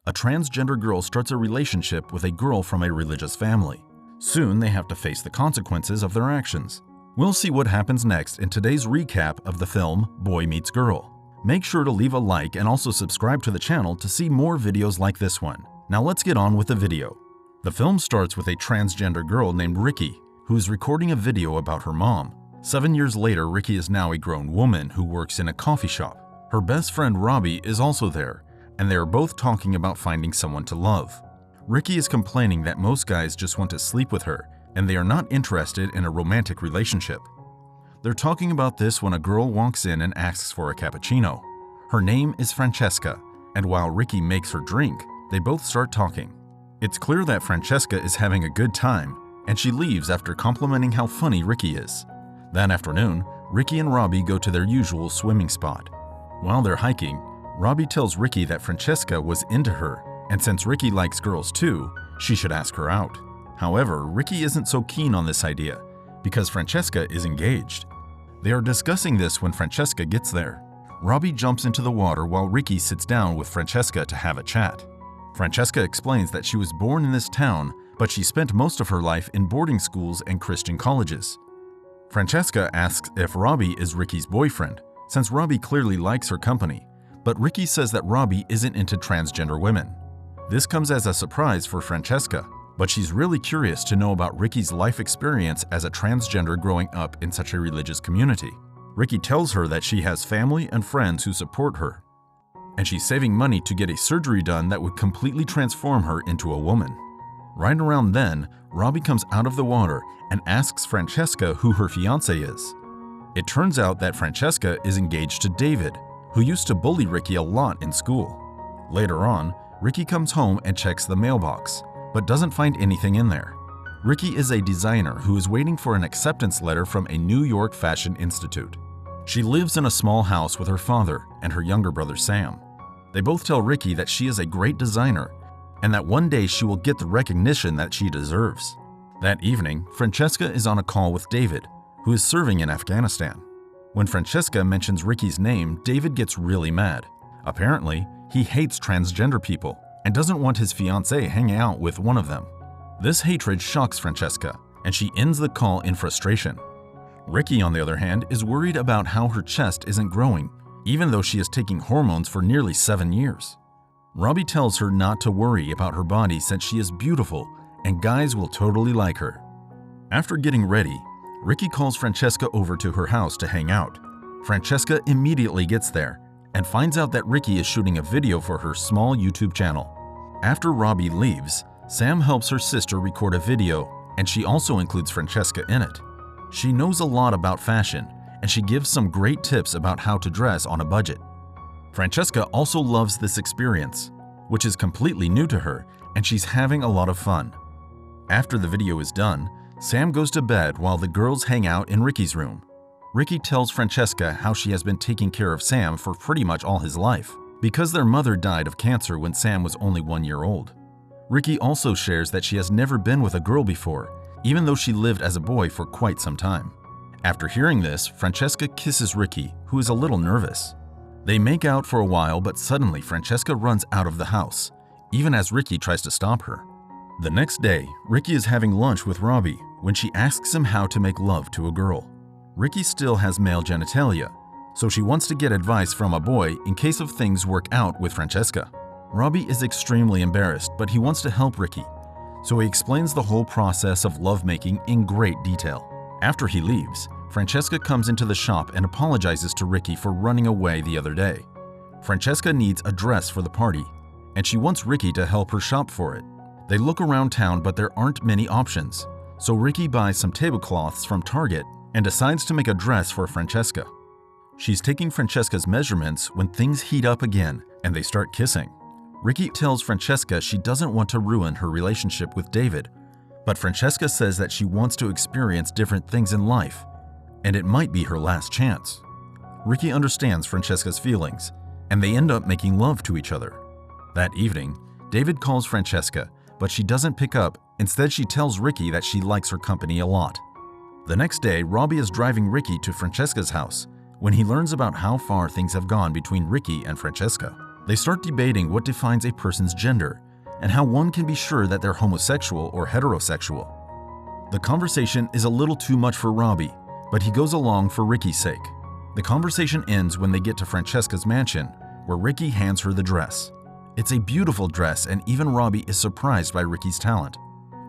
A transgender girl starts a relationship with a girl from a religious family. Soon they have to face the consequences of their actions. We'll see what happens next in today's recap of the film Boy Meets Girl. Make sure to leave a like and also subscribe to the channel to see more videos like this one. Now let's get on with the video. The film starts with a transgender girl named Ricky, who is recording a video about her mom. 7 years later, Ricky is now a grown woman who works in a coffee shop. Her best friend Robbie is also there, and they are both talking about finding someone to love. Ricky is complaining that most guys just want to sleep with her, and they are not interested in a romantic relationship. They're talking about this when a girl walks in and asks for a cappuccino. Her name is Francesca, and while Ricky makes her drink, they both start talking. It's clear that Francesca is having a good time, and she leaves after complimenting how funny Ricky is. That afternoon, Ricky and Robbie go to their usual swimming spot. While they're hiking, Robbie tells Ricky that Francesca was into her, and since Ricky likes girls too, she should ask her out. However, Ricky isn't so keen on this idea, because Francesca is engaged. They are discussing this when Francesca gets there. Robbie jumps into the water while Ricky sits down with Francesca to have a chat. Francesca explains that she was born in this town, but she spent most of her life in boarding schools and Christian colleges. Francesca asks if Robbie is Ricky's boyfriend, since Robbie clearly likes her company, but Ricky says that Robbie isn't into transgender women. This comes as a surprise for Francesca, but she's really curious to know about Ricky's life experience as a transgender growing up in such a religious community. Ricky tells her that she has family and friends who support her, and she's saving money to get a surgery done that would completely transform her into a woman. Right around then, Robbie comes out of the water and asks Francesca who her fiancé is. It turns out that Francesca is engaged to David, who used to bully Ricky a lot in school. Later on, Ricky comes home and checks the mailbox, but doesn't find anything in there. Ricky is a designer who is waiting for an acceptance letter from a New York fashion institute. She lives in a small house with her father and her younger brother Sam. They both tell Ricky that she is a great designer and that one day she will get the recognition that she deserves. That evening, Francesca is on a call with David, who is serving in Afghanistan. When Francesca mentions Ricky's name, David gets really mad. Apparently, he hates transgender people and doesn't want his fiancée hanging out with one of them. This hatred shocks Francesca, and she ends the call in frustration. Ricky, on the other hand, is worried about how her chest isn't growing, even though she is taking hormones for nearly 7 years. Robbie tells her not to worry about her body since she is beautiful and guys will totally like her. After getting ready, Ricky calls Francesca over to her house to hang out. Francesca immediately gets there and finds out that Ricky is shooting a video for her small YouTube channel. After Robbie leaves, Sam helps her sister record a video, and she also includes Francesca in it. She knows a lot about fashion, and she gives some great tips about how to dress on a budget. Francesca also loves this experience, which is completely new to her, and she's having a lot of fun. After the video is done, Sam goes to bed while the girls hang out in Ricky's room. Ricky tells Francesca how she has been taking care of Sam for pretty much all his life, because their mother died of cancer when Sam was only 1 year old. Ricky also shares that she has never been with a girl before, even though she lived as a boy for quite some time. After hearing this, Francesca kisses Ricky, who is a little nervous. They make out for a while, but suddenly Francesca runs out of the house, even as Ricky tries to stop her. The next day, Ricky is having lunch with Robbie when she asks him how to make love to a girl. Ricky still has male genitalia, so she wants to get advice from a boy in case of things work out with Francesca. Robbie is extremely embarrassed, but he wants to help Ricky, so he explains the whole process of lovemaking in great detail. After he leaves, Francesca comes into the shop and apologizes to Ricky for running away the other day. Francesca needs a dress for the party, and she wants Ricky to help her shop for it. They look around town, but there aren't many options, so Ricky buys some tablecloths from Target and decides to make a dress for Francesca. She's taking Francesca's measurements when things heat up again and they start kissing. Ricky tells Francesca she doesn't want to ruin her relationship with David, but Francesca says that she wants to experience different things in life, and it might be her last chance. Ricky understands Francesca's feelings, and they end up making love to each other. That evening, David calls Francesca, but she doesn't pick up. Instead, she tells Ricky that she likes her company a lot. The next day, Robbie is driving Ricky to Francesca's house when he learns about how far things have gone between Ricky and Francesca. They start debating what defines a person's gender and how one can be sure that they're homosexual or heterosexual. The conversation is a little too much for Robbie, but he goes along for Ricky's sake. The conversation ends when they get to Francesca's mansion, where Ricky hands her the dress. It's a beautiful dress, and even Robbie is surprised by Ricky's talent.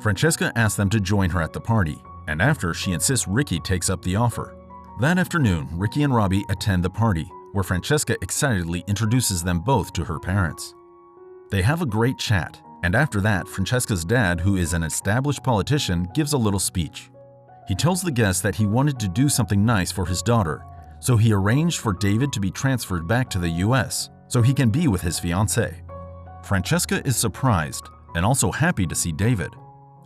Francesca asks them to join her at the party, and after, she insists Ricky takes up the offer. That afternoon, Ricky and Robbie attend the party, where Francesca excitedly introduces them both to her parents. They have a great chat, and after that, Francesca's dad, who is an established politician, gives a little speech. He tells the guests that he wanted to do something nice for his daughter, so he arranged for David to be transferred back to the US so he can be with his fiancée. Francesca is surprised and also happy to see David.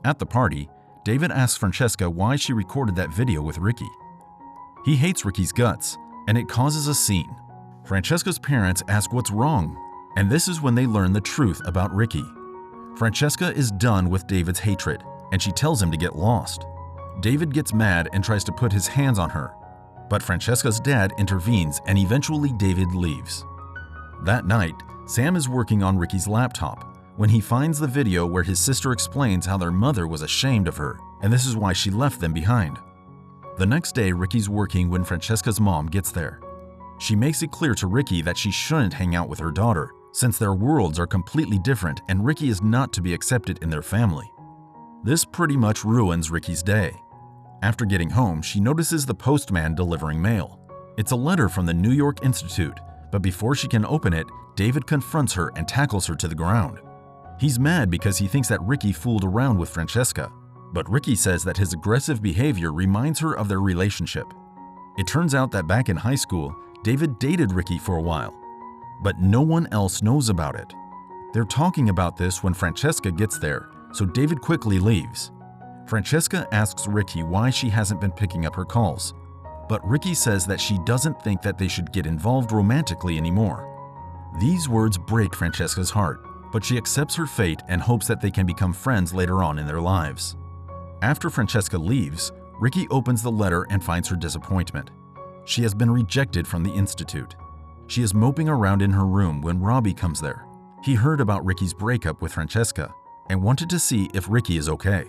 At the party, David asks Francesca why she recorded that video with Ricky. He hates Ricky's guts, and it causes a scene. Francesca's parents ask what's wrong, and this is when they learn the truth about Ricky. Francesca is done with David's hatred, and she tells him to get lost. David gets mad and tries to put his hands on her, but Francesca's dad intervenes and eventually David leaves. That night, Sam is working on Ricky's laptop when he finds the video where his sister explains how their mother was ashamed of her, and this is why she left them behind. The next day, Ricky's working when Francesca's mom gets there. She makes it clear to Ricky that she shouldn't hang out with her daughter, since their worlds are completely different and Ricky is not to be accepted in their family. This pretty much ruins Ricky's day. After getting home, she notices the postman delivering mail. It's a letter from the New York Institute, but before she can open it, David confronts her and tackles her to the ground. He's mad because he thinks that Ricky fooled around with Francesca, but Ricky says that his aggressive behavior reminds her of their relationship. It turns out that back in high school, David dated Ricky for a while, but no one else knows about it. They're talking about this when Francesca gets there, so David quickly leaves. Francesca asks Ricky why she hasn't been picking up her calls, but Ricky says that she doesn't think that they should get involved romantically anymore. These words break Francesca's heart, but she accepts her fate and hopes that they can become friends later on in their lives. After Francesca leaves, Ricky opens the letter and finds her disappointment. She has been rejected from the institute. She is moping around in her room when Robbie comes there. He heard about Ricky's breakup with Francesca and wanted to see if Ricky is okay.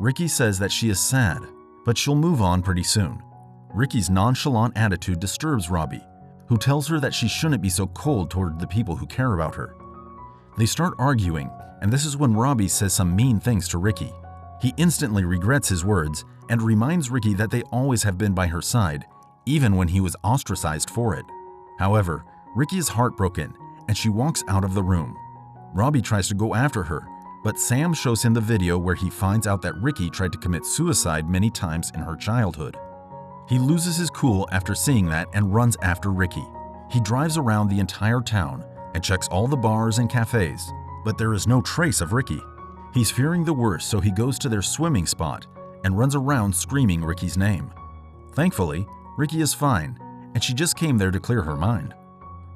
Ricky says that she is sad, but she'll move on pretty soon. Ricky's nonchalant attitude disturbs Robbie, who tells her that she shouldn't be so cold toward the people who care about her. They start arguing, and this is when Robbie says some mean things to Ricky. He instantly regrets his words and reminds Ricky that they always have been by her side, even when he was ostracized for it. However, Ricky is heartbroken, and she walks out of the room. Robbie tries to go after her, but Sam shows him the video where he finds out that Ricky tried to commit suicide many times in her childhood. He loses his cool after seeing that and runs after Ricky. He drives around the entire town and checks all the bars and cafes, but there is no trace of Ricky. He's fearing the worst, so he goes to their swimming spot and runs around screaming Ricky's name. Thankfully, Ricky is fine, and she just came there to clear her mind.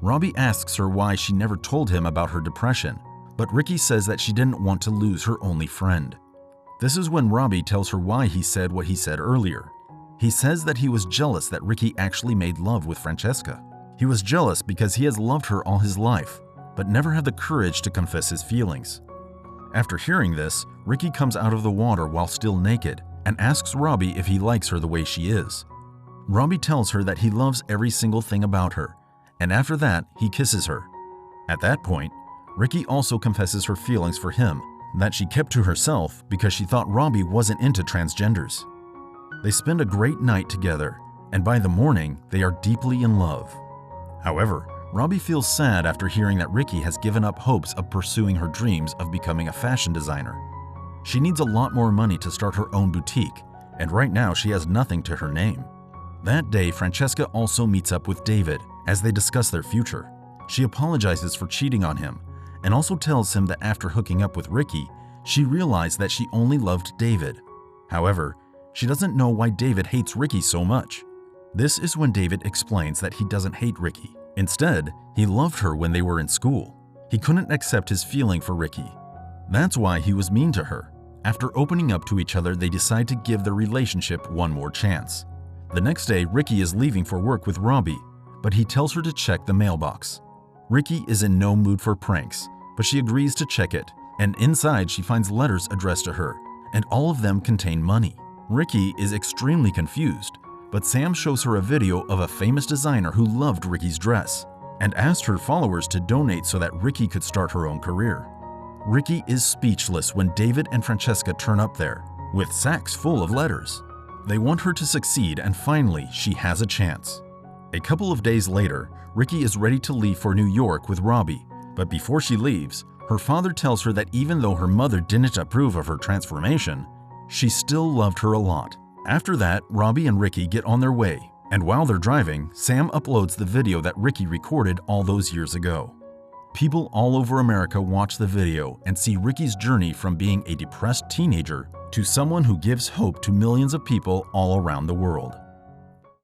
Robbie asks her why she never told him about her depression, but Ricky says that she didn't want to lose her only friend. This is when Robbie tells her why he said what he said earlier. He says that he was jealous that Ricky actually made love with Francesca. He was jealous because he has loved her all his life, but never had the courage to confess his feelings. After hearing this, Ricky comes out of the water while still naked and asks Robbie if he likes her the way she is. Robbie tells her that he loves every single thing about her, and after that, he kisses her. At that point, Ricky also confesses her feelings for him, that she kept to herself because she thought Robbie wasn't into transgenders. They spend a great night together, and by the morning, they are deeply in love. However, Robbie feels sad after hearing that Ricky has given up hopes of pursuing her dreams of becoming a fashion designer. She needs a lot more money to start her own boutique, and right now she has nothing to her name. That day, Francesca also meets up with David as they discuss their future. She apologizes for cheating on him and also tells him that after hooking up with Ricky, she realized that she only loved David. However, she doesn't know why David hates Ricky so much. This is when David explains that he doesn't hate Ricky. Instead, he loved her when they were in school. He couldn't accept his feeling for Ricky. That's why he was mean to her. After opening up to each other, they decide to give their relationship one more chance. The next day, Ricky is leaving for work with Robbie, but he tells her to check the mailbox. Ricky is in no mood for pranks, but she agrees to check it, and inside she finds letters addressed to her, and all of them contain money. Ricky is extremely confused, but Sam shows her a video of a famous designer who loved Ricky's dress and asked her followers to donate so that Ricky could start her own career. Ricky is speechless when David and Francesca turn up there, with sacks full of letters. They want her to succeed, and finally, she has a chance. A couple of days later, Ricky is ready to leave for New York with Robbie, but before she leaves, her father tells her that even though her mother didn't approve of her transformation, she still loved her a lot. After that, Robbie and Ricky get on their way, and while they're driving, Sam uploads the video that Ricky recorded all those years ago. People all over America watch the video and see Ricky's journey from being a depressed teenager to someone who gives hope to millions of people all around the world.